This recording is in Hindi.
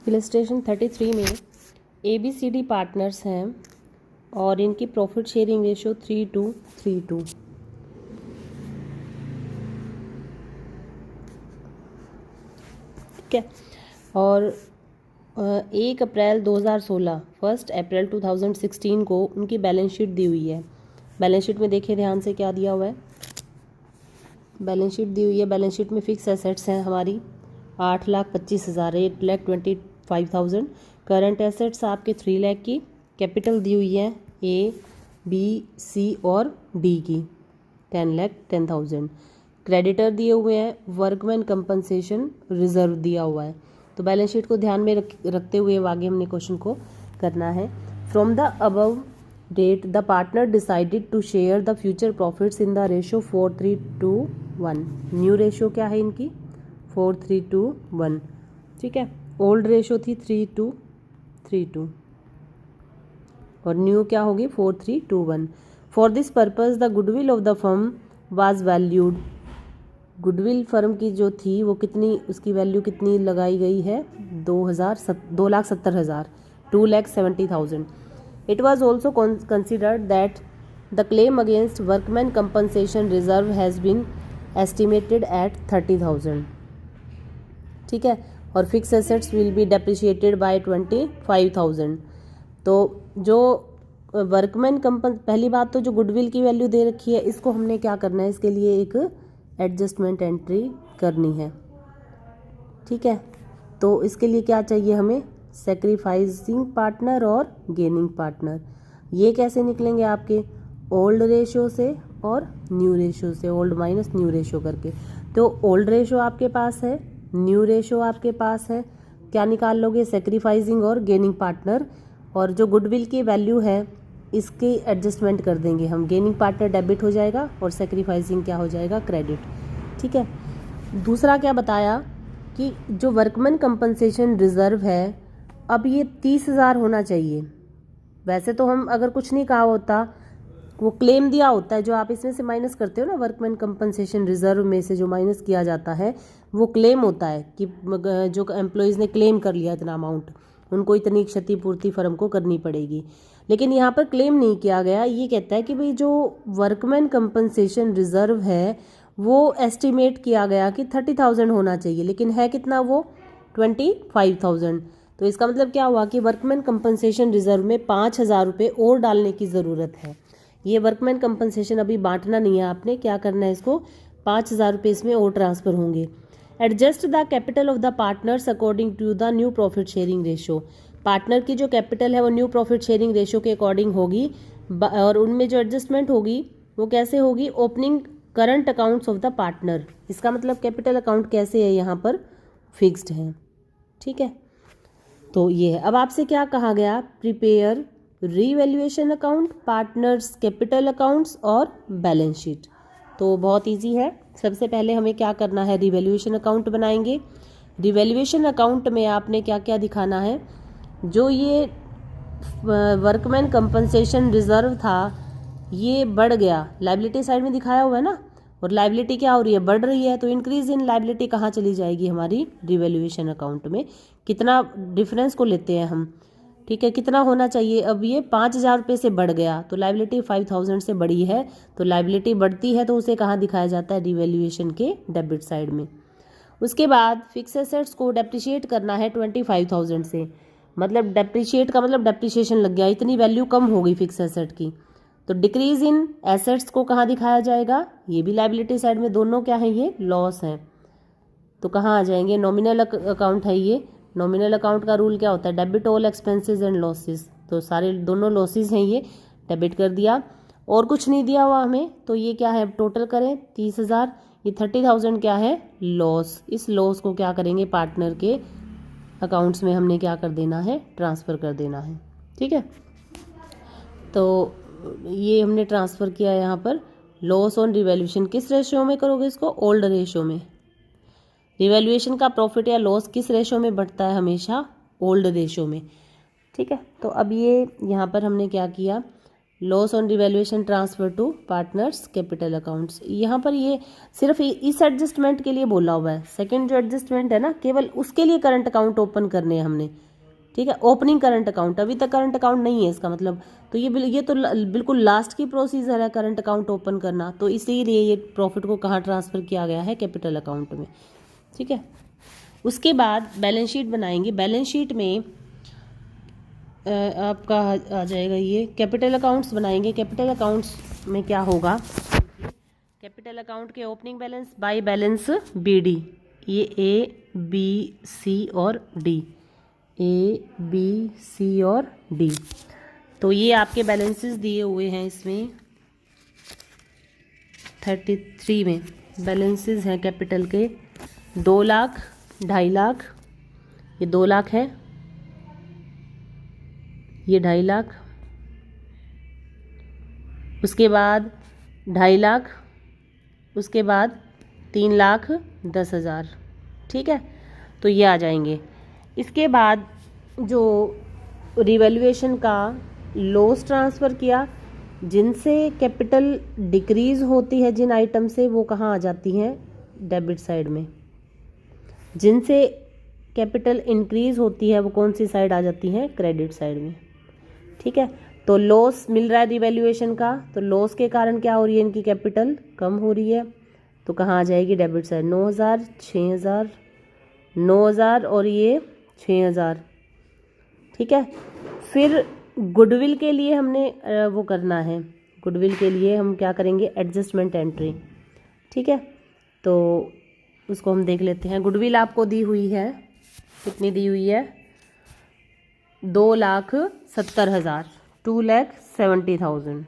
इलस्ट्रेशन 33 में ABCD पार्टनर्स हैं और इनकी प्रॉफिट शेयरिंग रेशो 3:3:2। ठीक है, और 1 अप्रैल 2016 1 अप्रैल 2016 को उनकी बैलेंस शीट दी हुई है। बैलेंस शीट में देखिए ध्यान से क्या दिया हुआ है। बैलेंस शीट दी हुई है। बैलेंस शीट में फिक्स एसेट्स हैं हमारी 8,25,000 8,25,000। करंट एसेट्स आपके 3 लाख की। कैपिटल दी हुई है A, B, C और D की 10,10,000। क्रेडिटर दिए हुए हैं, वर्कमैन कंपनसेशन रिजर्व दिया हुआ है। तो बैलेंस शीट को ध्यान में रखते हुए आगे हमने क्वेश्चन को करना है। From the above date the partner decided to share the future profits in the ratio 4:3:1। New ratio क्या है इनकी 4:3:1। ठीक है, ओल्ड रेशो थी 3:3:2 और न्यू क्या होगी 4:3:1। For this purpose the goodwill of the firm was valued. Goodwill firm की जो थी वो कितनी, उसकी वैल्यू कितनी लगाई गई है 2,70,000 2,70,000। It was also considered that the claim against workman compensation reserve has been estimated at 30,000। ठीक है, और fix assets will be depreciated by 25,000। तो जो वर्कमैन पहली बात तो जो गुडविल की वैल्यू दे रखी है इसको हमने क्या करना है, इसके लिए एक एडजस्टमेंट एंट्री करनी है। ठीक है, तो इसके लिए क्या चाहिए हमें, सेक्रीफाइसिंग पार्टनर और गेनिंग पार्टनर। ये कैसे निकलेंगे आपके ओल्ड रेशो से और न्यू रेशो से, ओल्ड माइनस न्यू रेशो करके। तो ओल्ड रेशो आपके पास है, न्यू रेशो आपके पास है, क्या निकाल लोगे सेक्रीफाइसिंग और गेनिंग पार्टनर। और जो गुडविल की वैल्यू है इसकी एडजस्टमेंट कर देंगे हम, गेनिंग पार्टनर डेबिट हो जाएगा और सेक्रीफाइसिंग क्या हो जाएगा क्रेडिट। ठीक है, दूसरा क्या बताया कि जो वर्कमैन कंपनसेशन रिजर्व है अब ये 30,000 होना चाहिए। वैसे तो हम अगर कुछ नहीं कहा होता, वो क्लेम दिया होता है, जो आप इसमें से माइनस करते हो ना, वर्कमैन कंपनसेशन रिजर्व में से जो माइनस किया जाता है वो क्लेम होता है कि जो एम्प्लॉयज़ ने क्लेम कर लिया इतना अमाउंट, उनको इतनी क्षतिपूर्ति फर्म को करनी पड़ेगी। लेकिन यहाँ पर क्लेम नहीं किया गया। ये कहता है कि भाई जो वर्कमैन कंपनसेशन रिजर्व है वो एस्टिमेट किया गया कि 30,000 होना चाहिए, लेकिन है कितना वो 25,000। तो इसका मतलब क्या हुआ कि वर्कमैन कंपनसेशन रिजर्व में 5,000 रुपये और डालने की ज़रूरत है। ये वर्कमैन कंपनसेशन अभी बांटना नहीं है आपने, क्या करना है इसको 5,000 रुपये इसमें और ट्रांसफ़र होंगे। Adjust the capital of the partners according to the new profit sharing ratio. Partner की जो कैपिटल है वो न्यू प्रॉफिट शेयरिंग रेशो के अकॉर्डिंग होगी और उनमें जो एडजस्टमेंट होगी वो कैसे होगी, opening current accounts of the partner. इसका मतलब कैपिटल अकाउंट कैसे है, यहाँ पर फिक्स्ड है। ठीक है, तो ये है। अब आपसे क्या कहा गया, prepare revaluation account, partners capital accounts और बैलेंस शीट। तो बहुत इजी है। सबसे पहले हमें क्या करना है, रीवैल्यूएशन अकाउंट बनाएंगे। रीवैल्यूएशन अकाउंट में आपने क्या क्या दिखाना है, जो ये वर्कमैन कंपनसेशन रिजर्व था ये बढ़ गया, लायबिलिटी साइड में दिखाया हुआ है ना, और लायबिलिटी क्या हो रही है, बढ़ रही है। तो इंक्रीज इन लायबिलिटी कहाँ चली जाएगी हमारी रिवैल्यूएशन अकाउंट में। कितना डिफरेंस को लेते हैं हम, ठीक है, कितना होना चाहिए। अब ये 5,000 रुपये से बढ़ गया तो लायबिलिटी 5,000 से बढ़ी है, तो लायबिलिटी बढ़ती है तो उसे कहाँ दिखाया जाता है, रिवैल्यूएशन के डेबिट साइड में। उसके बाद फिक्स एसेट्स को डेप्रिशिएट करना है 25,000 से। मतलब डेप्रिशिएट का मतलब डेप्रिशिएशन लग गया, इतनी वैल्यू कम हो गई फिक्स एसेट की। तो डिक्रीज इन एसेट्स को कहाँ दिखाया जाएगा, ये भी लायबिलिटी साइड में, दोनों क्या है, ये लॉस है। तो कहाँ आ जाएंगे, नॉमिनल अकाउंट है ये। नॉमिनल अकाउंट का रूल क्या होता है, debit all expenses and losses. तो सारे दोनों लॉसेस हैं, ये डेबिट कर दिया और कुछ नहीं दिया हुआ हमें। तो ये क्या है, टोटल करें 30,000, ये 30,000 क्या है, लॉस। इस लॉस को क्या करेंगे, पार्टनर के अकाउंट्स में हमने क्या कर देना है, ट्रांसफ़र कर देना है। ठीक है, तो ये हमने ट्रांसफ़र किया यहाँ पर। लॉस ऑन रिवैल्यूएशन किस रेशियो में करोगे इसको, ओल्ड रेशियो में। रिवैल्यूएशन का प्रॉफिट या लॉस किस रेशो में बढ़ता है, हमेशा ओल्ड रेशो में। ठीक है, तो अब ये यहाँ पर हमने क्या किया, loss on revaluation transfer to partners capital accounts. यहाँ पर ये सिर्फ इस एडजस्टमेंट के लिए बोला हुआ है। सेकंड जो एडजस्टमेंट है ना, केवल उसके लिए करंट अकाउंट ओपन करने हैं हमने, ठीक है, ओपनिंग करंट अकाउंट, अभी तक करंट अकाउंट नहीं है इसका मतलब। तो ये तो बिल्कुल लास्ट की प्रोसीजर है करंट अकाउंट ओपन करना, तो इसीलिए ये प्रॉफिट को कहाँ ट्रांसफ़र किया गया है, कैपिटल अकाउंट में, ठीक है। उसके बाद बैलेंस शीट बनाएंगे। बैलेंस शीट में आपका आ जाएगा ये कैपिटल अकाउंट्स बनाएंगे। कैपिटल अकाउंट्स में क्या होगा, कैपिटल अकाउंट के opening balance by balance BD, ये A B C और D, A B C और D। तो ये आपके बैलेंसेस दिए हुए हैं इसमें 33 में बैलेंसेस हैं कैपिटल के। 2 लाख, 2.5 लाख, ये 2 लाख है, ये 2.5 लाख, उसके बाद 2.5 लाख, उसके बाद 3,10,000, ठीक है। तो ये आ जाएंगे। इसके बाद जो रिवैल्यूएशन का लॉस ट्रांसफ़र किया, जिनसे कैपिटल डिक्रीज़ होती है जिन आइटम से, वो कहाँ आ जाती हैं, डेबिट साइड में। जिनसे कैपिटल इंक्रीज़ होती है वो कौन सी साइड आ जाती हैं, क्रेडिट साइड में, ठीक है। तो लॉस मिल रहा है रिवैल्यूएशन का, तो लॉस के कारण क्या हो रही है, इनकी कैपिटल कम हो रही है, तो कहाँ आ जाएगी, डेबिट साइड। 9,000, 6,000, 9,000 और ये 6,000, ठीक है। फिर गुडविल के लिए हमने वो करना है, गुडविल के लिए हम क्या करेंगे, एडजस्टमेंट एंट्री, ठीक है। तो उसको हम देख लेते हैं। गुडविल आपको दी हुई है, कितनी दी हुई है, 2,70,000, 2,70,000,